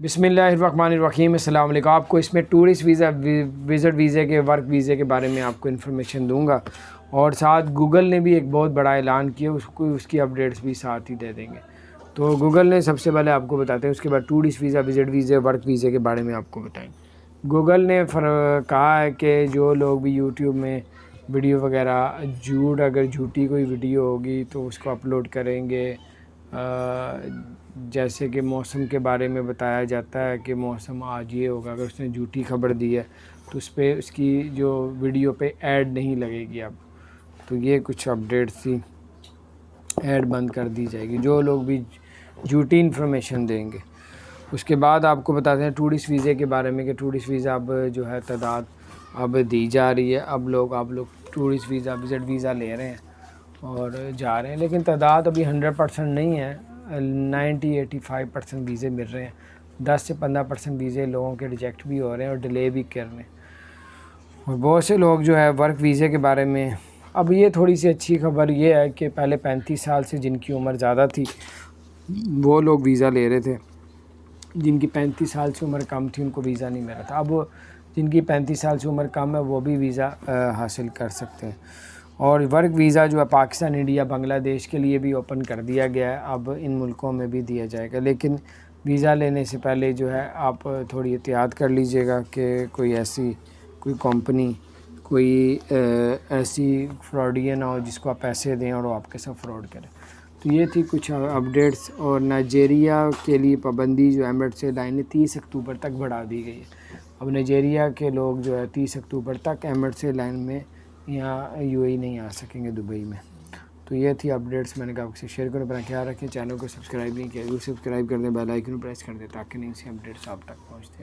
बिस्मिल्लाहिर्रहमानिर्रहीम। अस्सलाम वालेकुम। आपको इसमें टूरिस्ट वीज़ा, विज़िट वीज़े के, वर्क वीज़े के बारे में आपको इन्फॉर्मेशन दूंगा और साथ गूगल ने भी एक बहुत बड़ा ऐलान किया, उसकी अपडेट्स भी साथ ही दे देंगे। तो गूगल ने सबसे पहले आपको बताते हैं, उसके बाद टूरिस्ट वीज़ा, विज़िट वीज़े, वर्क वीज़े के बारे में आपको बताएंगे। गूगल ने कहा है कि जो लोग भी यूट्यूब में वीडियो वगैरह अगर झूठी कोई वीडियो होगी तो उसको अपलोड करेंगे। जैसे कि मौसम के बारे में बताया जाता है कि मौसम आज ये होगा, अगर उसने झूठी खबर दी है तो उस पर उसकी जो वीडियो पे ऐड नहीं लगेगी अब। तो ये कुछ अपडेट्स थी, ऐड बंद कर दी जाएगी जो लोग भी झूठी इन्फॉर्मेशन देंगे। उसके बाद आपको बताते हैं टूरिस्ट वीज़े के बारे में कि टूरिस्ट वीज़ा अब जो है तादाद अब दी जा रही है। अब आप लोग टूरिस्ट वीज़ा, विज़िट वीज़ा ले रहे हैं और जा रहे हैं, लेकिन तादाद अभी 100% नहीं है। 90-85% वीज़े मिल रहे हैं। 10 से 15% वीज़े लोगों के रिजेक्ट भी हो रहे हैं और डिले भी कर रहे हैं। और बहुत से लोग जो है वर्क वीज़े के बारे में, अब ये थोड़ी सी अच्छी खबर ये है कि पहले 35 साल से जिनकी उम्र ज़्यादा थी वो लोग वीज़ा ले रहे थे, जिनकी 35 साल से उम्र कम थी उनको वीज़ा नहीं मिल रहा था। अब जिनकी 35 साल से उम्र कम है वो भी वीज़ा हासिल कर सकते हैं। और वर्क वीज़ा जो है पाकिस्तान, इंडिया, बांग्लादेश के लिए भी ओपन कर दिया गया है, अब इन मुल्कों में भी दिया जाएगा। लेकिन वीज़ा लेने से पहले जो है आप थोड़ी एहतियात कर लीजिएगा कि कोई कंपनी, कोई ऐसी फ्रॉडिया ना हो जिसको आप पैसे दें और वो आपके साथ फ्रॉड करें। तो ये थी कुछ अपडेट्स। और नाइजीरिया के लिए पाबंदी जो एमिरेट्स एयरलाइन ने 30 अक्टूबर तक बढ़ा दी गई है। अब नाइजीरिया के लोग जो है 30 अक्टूबर तक एमिरेट्स एयरलाइन में यहाँ यूएई नहीं आ सकेंगे, दुबई में। तो ये थी अपडेट्स, मैंने कहा आपसे शेयर करें। अपना ख्याल रखें। चैनल को सब्सक्राइब नहीं किया, सब्सक्राइब कर दें, बेल आइकन प्रेस कर दें ताकि नई सी अपडेट्स आप तक पहुँचते हैं।